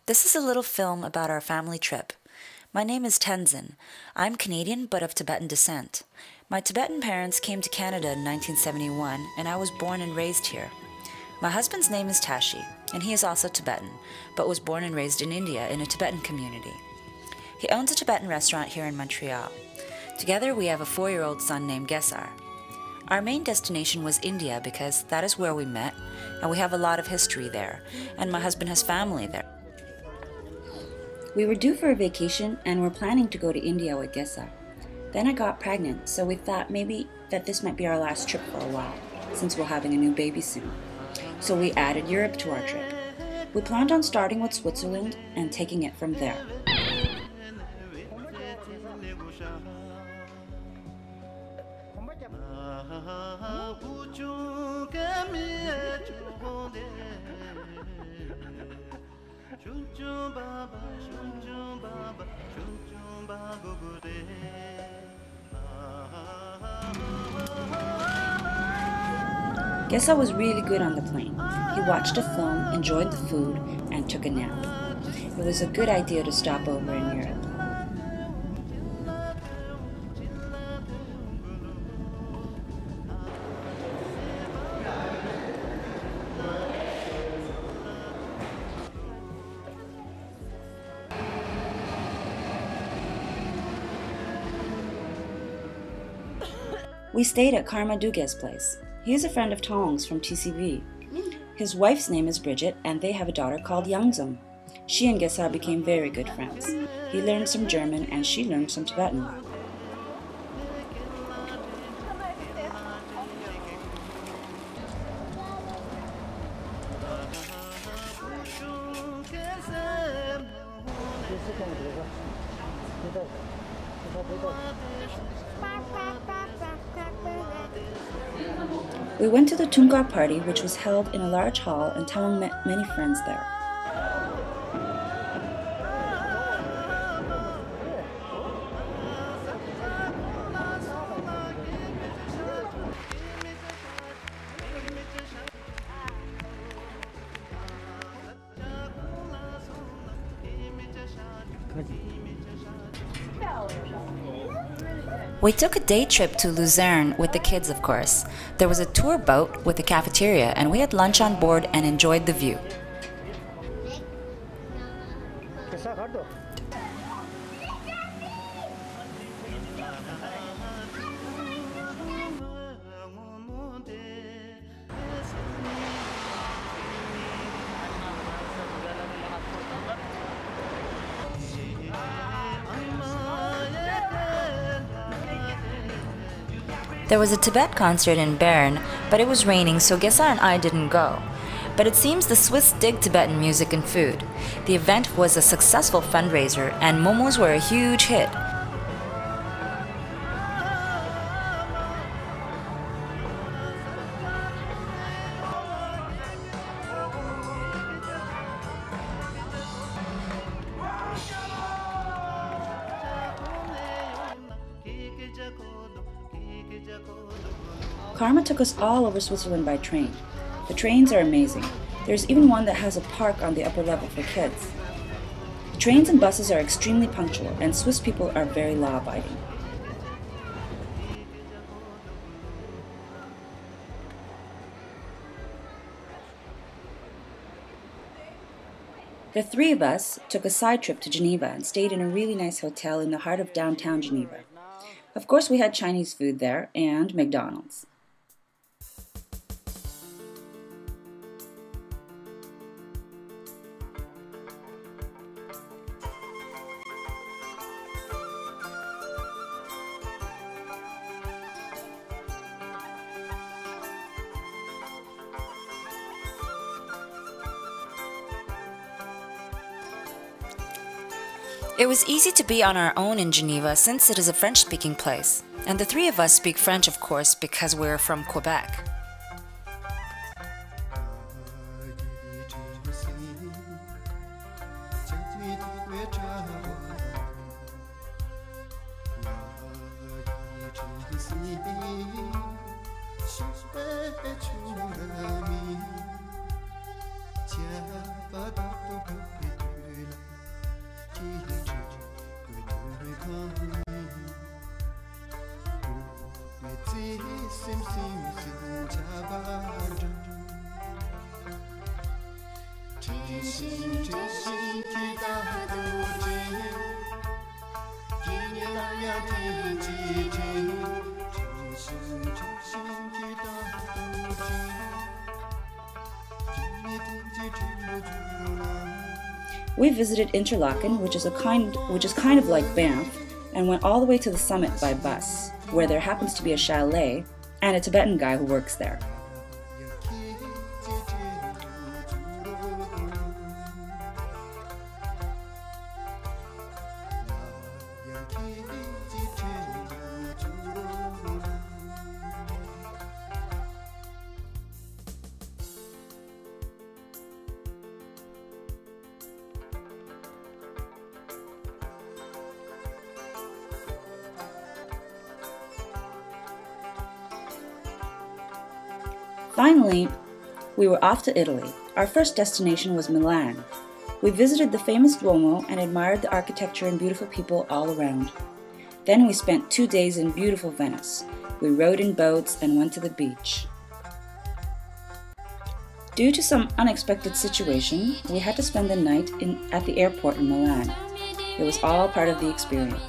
This is a little film about our family trip. My name is Tenzin. I'm Canadian but of Tibetan descent. My Tibetan parents came to Canada in 1971 and I was born and raised here. My husband's name is Tashi and he is also Tibetan but was born and raised in India in a Tibetan community. He owns a Tibetan restaurant here in Montreal. Together we have a 4-year-old son named Gesar. Our main destination was India because that is where we met and we have a lot of history there and my husband has family there. We were due for a vacation and were planning to go to India with Gesa. Then I got pregnant, so we thought maybe that this might be our last trip for a while, since we're having a new baby soon. So we added Europe to our trip. We planned on starting with Switzerland and taking it from there. Gesa was really good on the plane. He watched a film, enjoyed the food, and took a nap. It was a good idea to stop over in Europe. We stayed at Karma Duge's place. He is a friend of Tong's from TCV. His wife's name is Bridget, and they have a daughter called Yangzum. She and Gesa became very good friends. He learned some German, and she learned some Tibetan. We went to the Tunga party, which was held in a large hall, and Tawang met many friends there. We took a day trip to Luzerne with the kids, of course. There was a tour boat with a cafeteria and we had lunch on board and enjoyed the view. There was a Tibet concert in Bern, but it was raining, so Gesa and I didn't go. But it seems the Swiss dig Tibetan music and food. The event was a successful fundraiser, and momos were a huge hit. Karma took us all over Switzerland by train. The trains are amazing. There's even one that has a park on the upper level for kids. The trains and buses are extremely punctual, and Swiss people are very law-abiding. The three of us took a side trip to Geneva and stayed in a really nice hotel in the heart of downtown Geneva. Of course, we had Chinese food there and McDonald's. It was easy to be on our own in Geneva since it is a French-speaking place. And the three of us speak French, of course, because we're from Quebec. We visited Interlaken, which is kind of like Banff, and went all the way to the summit by bus, where there happens to be a chalet and a Tibetan guy who works there. Finally, we were off to Italy. Our first destination was Milan. We visited the famous Duomo and admired the architecture and beautiful people all around. Then we spent 2 days in beautiful Venice. We rode in boats and went to the beach. Due to some unexpected situation, we had to spend the night at the airport in Milan. It was all part of the experience.